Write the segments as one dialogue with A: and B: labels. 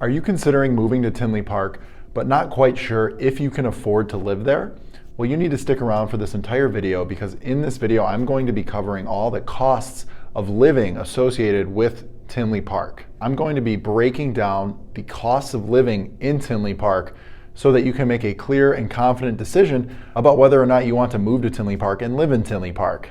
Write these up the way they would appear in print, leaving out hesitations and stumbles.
A: Are you considering moving to Tinley Park, but not quite sure if you can afford to live there? Well, you need to stick around for this entire video because in this video, I'm going to be covering all the costs of living associated with Tinley Park. I'm going to be breaking down the costs of living in Tinley Park so that you can make a clear and confident decision about whether or not you want to move to Tinley Park and live in Tinley Park.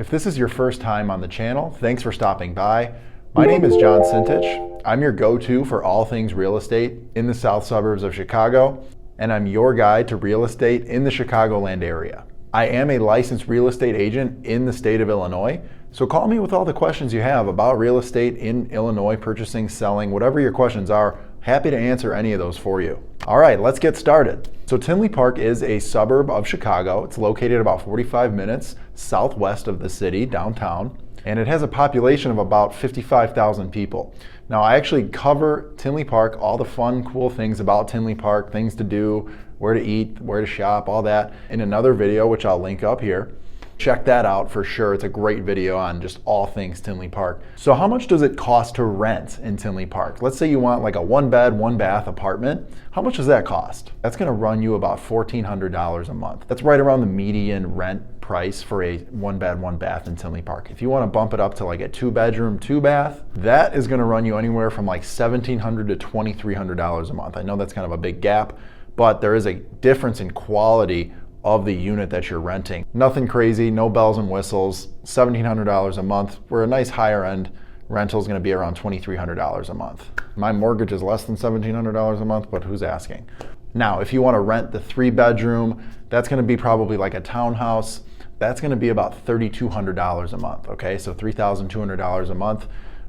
A: If this is your first time on the channel, thanks for stopping by. My name is John Sintich. I'm your go-to for all things real estate in the south suburbs of Chicago, and I'm your guide to real estate in the Chicagoland area. I am a licensed real estate agent in the state of Illinois, so call me with all the questions you have about real estate in Illinois, purchasing, selling, whatever your questions are. Happy to answer any of those for you. All right, let's get started. So Tinley Park is a suburb of Chicago. It's located about 45 minutes southwest of the city, downtown, and it has a population of about 55,000 people. Now, I actually cover Tinley Park, all the fun, cool things about Tinley Park, things to do, where to eat, where to shop, all that, in another video, which I'll link up here. Check that out for sure. It's a great video on just all things Tinley Park. So how much does it cost to rent in Tinley Park? Let's say you want like a 1-bed, 1-bath apartment. How much does that cost? That's gonna run you about $1,400 a month. That's right around the median rent price for a 1-bed, 1-bath in Tinley Park. If you wanna bump it up to like a 2-bedroom, 2-bath, that is gonna run you anywhere from like $1,700 to $2,300 a month. I know that's kind of a big gap, but there is a difference in quality of the unit that you're renting. Nothing crazy, no bells and whistles, $1,700 a month, where a nice higher end rental is gonna be around $2,300 a month. My mortgage is less than $1,700 a month, but who's asking? Now, if you wanna rent the 3-bedroom, that's gonna be probably like a townhouse. That's gonna be about $3,200 a month, okay? So $3,200 a month,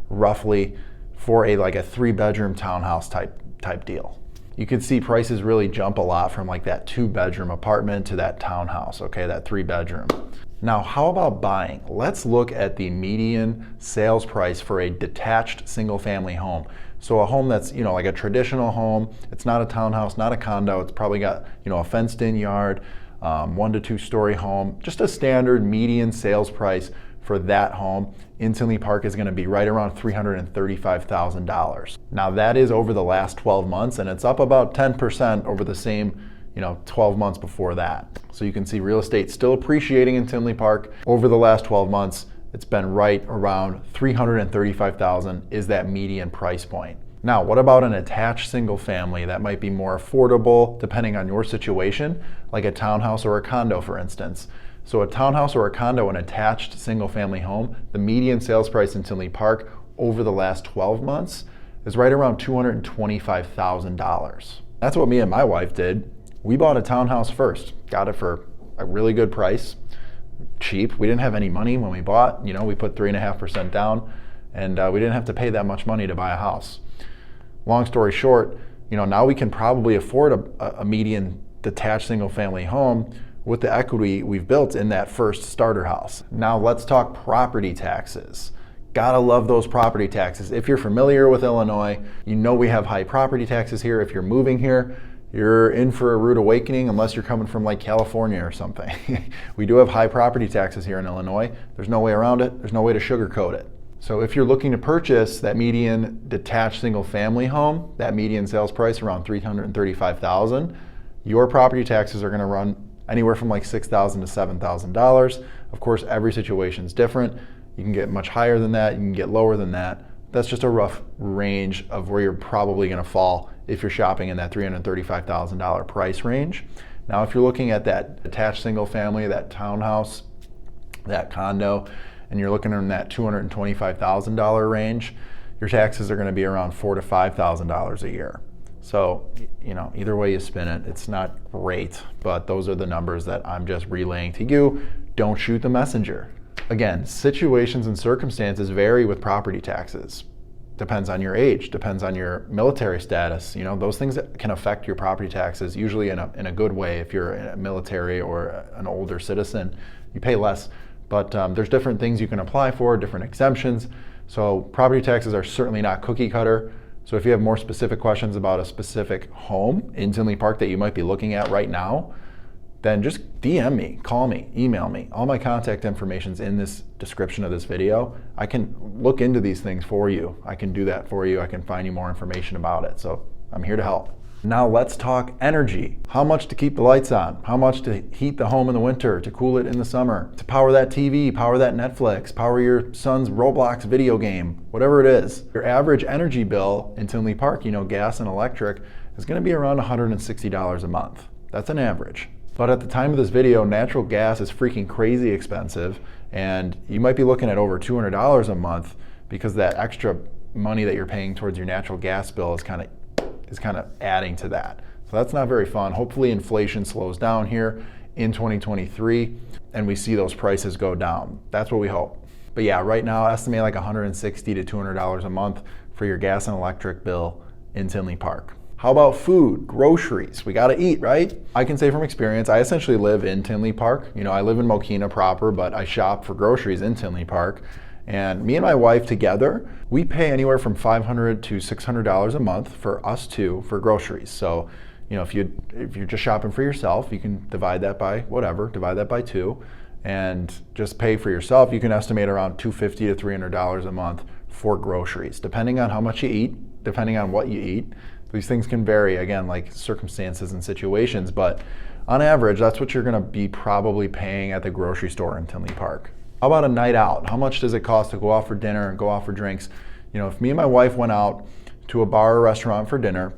A: roughly, for like a 3-bedroom townhouse type deal. You can see prices really jump a lot from like that 2-bedroom apartment to that townhouse, okay, that 3-bedroom. Now, how about buying? Let's look at the median sales price for a detached single-family home. So a home that's, like a traditional home. It's not a townhouse, not a condo. It's probably got, a fenced-in yard, 1 to 2-story home. Just a standard median sales price for that home in Tinley Park is going to be right around $335,000. Now that is over the last 12 months, and it's up about 10% over the same 12 months before that. So you can see real estate still appreciating in Tinley Park. Over the last 12 months, it's been right around $335,000 is that median price point. Now, what about an attached single family that might be more affordable depending on your situation, like a townhouse or a condo, for instance? So a townhouse or a condo, an attached single-family home, the median sales price in Tinley Park over the last 12 months is right around $225,000. That's what me and my wife did. We bought a townhouse first, got it for a really good price, cheap. We didn't have any money when we bought. We put 3.5% down, and we didn't have to pay that much money to buy a house. Long story short, now we can probably afford a median detached single-family home with the equity we've built in that first starter house. Now let's talk property taxes. Gotta love those property taxes. If you're familiar with Illinois, we have high property taxes here. If you're moving here, you're in for a rude awakening unless you're coming from like California or something. We do have high property taxes here in Illinois. There's no way around it. There's no way to sugarcoat it. So if you're looking to purchase that median detached single family home, that median sales price around $335,000, your property taxes are gonna run anywhere from like $6,000 to $7,000. Of course, every situation is different. You can get much higher than that, you can get lower than that. That's just a rough range of where you're probably gonna fall if you're shopping in that $335,000 price range. Now, if you're looking at that attached single family, that townhouse, that condo, and you're looking in that $225,000 range, your taxes are gonna be around $4,000 to $5,000 a year. So, either way you spin it, it's not great, but those are the numbers that I'm just relaying to you. Don't shoot the messenger. Again, situations and circumstances vary with property taxes. depends on your age, depends on your military status. You know, those things that can affect your property taxes, usually in a good way. If you're a military or an older citizen, you pay less. But there's different things you can apply for, different exemptions. So property taxes are certainly not cookie cutter. So if you have more specific questions about a specific home in Tinley Park that you might be looking at right now, then just DM me, call me, email me. All my contact information's in this description of this video. I can look into these things for you. I can do that for you. I can find you more information about it. So I'm here to help. Now let's talk energy. How much to keep the lights on? How much to heat the home in the winter, to cool it in the summer, to power that TV, power that Netflix, power your son's Roblox video game, whatever it is. Your average energy bill in Tinley Park, you know, gas and electric, is gonna be around $160 a month. That's an average. But at the time of this video, natural gas is freaking crazy expensive, and you might be looking at over $200 a month because that extra money that you're paying towards your natural gas bill is kind of adding to that. So that's not very fun. Hopefully inflation slows down here in 2023 and we see those prices go down. That's what we hope. But yeah, right now estimate like $160 to $200 a month for your gas and electric bill in Tinley Park. How about food, groceries? We gotta eat, right? I can say from experience, I essentially live in Tinley Park. You know, I live in Mokina proper, but I shop for groceries in Tinley Park. And me and my wife together, we pay anywhere from $500 to $600 a month for us two for groceries. So, you know, if you're just shopping for yourself, you can divide that by whatever, divide that by 2, and just pay for yourself. You can estimate around $250 to $300 a month for groceries, depending on how much you eat, depending on what you eat. These things can vary, again, like circumstances and situations, but on average, that's what you're gonna be probably paying at the grocery store in Tinley Park. How about a night out? How much does it cost to go out for dinner and go out for drinks? You know, if me and my wife went out to a bar or restaurant for dinner,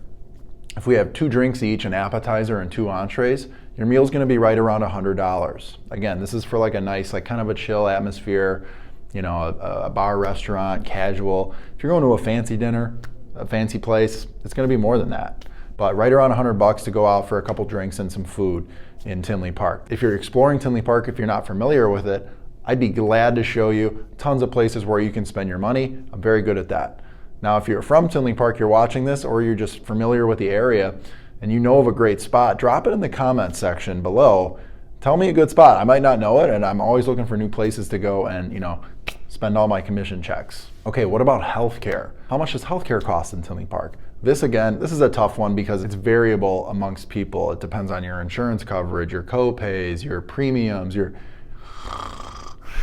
A: if we have 2 drinks each, an appetizer and 2 entrees, your meal's gonna be right around $100. Again, this is for like a nice, like kind of a chill atmosphere, you know, a bar, restaurant, casual. If you're going to a fancy dinner, a fancy place, it's gonna be more than that. But right around $100 to go out for a couple drinks and some food in Tinley Park. If you're exploring Tinley Park, if you're not familiar with it, I'd be glad to show you tons of places where you can spend your money. I'm very good at that. Now, if you're from Tinley Park, you're watching this, or you're just familiar with the area and you know of a great spot, drop it in the comments section below. Tell me a good spot. I might not know it, and I'm always looking for new places to go and, you know, spend all my commission checks. Okay, what about healthcare? How much does healthcare cost in Tinley Park? This is a tough one because it's variable amongst people. It depends on your insurance coverage, your co-pays, your premiums,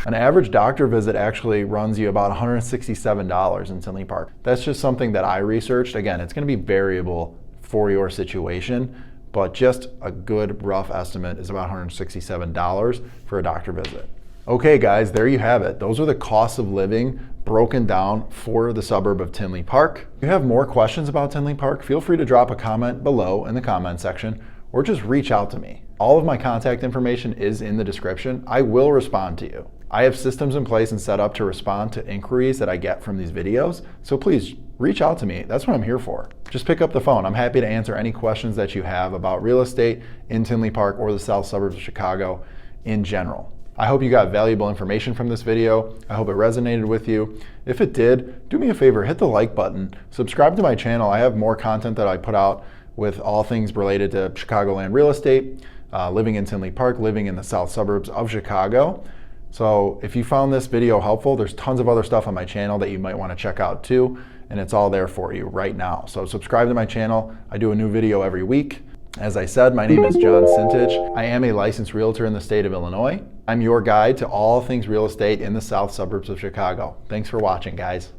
A: An average doctor visit actually runs you about $167 in Tinley Park. That's just something that I researched. Again, it's gonna be variable for your situation, but just a good rough estimate is about $167 for a doctor visit. Okay guys, there you have it. Those are the costs of living broken down for the suburb of Tinley Park. If you have more questions about Tinley Park, feel free to drop a comment below in the comment section or just reach out to me. All of my contact information is in the description. I will respond to you. I have systems in place and set up to respond to inquiries that I get from these videos, so please reach out to me. That's what I'm here for. Just pick up the phone. I'm happy to answer any questions that you have about real estate in Tinley Park or the south suburbs of Chicago in general. I hope you got valuable information from this video. I hope it resonated with you. If it did, do me a favor, hit the like button, subscribe to my channel. I have more content that I put out with all things related to Chicagoland real estate, living in Tinley Park, living in the south suburbs of Chicago. So if you found this video helpful, there's tons of other stuff on my channel that you might want to check out too, and it's all there for you right now. So subscribe to my channel. I do a new video every week. As I said, my name is John Sintich. I am a licensed realtor in the state of Illinois. I'm your guide to all things real estate in the south suburbs of Chicago. Thanks for watching, guys.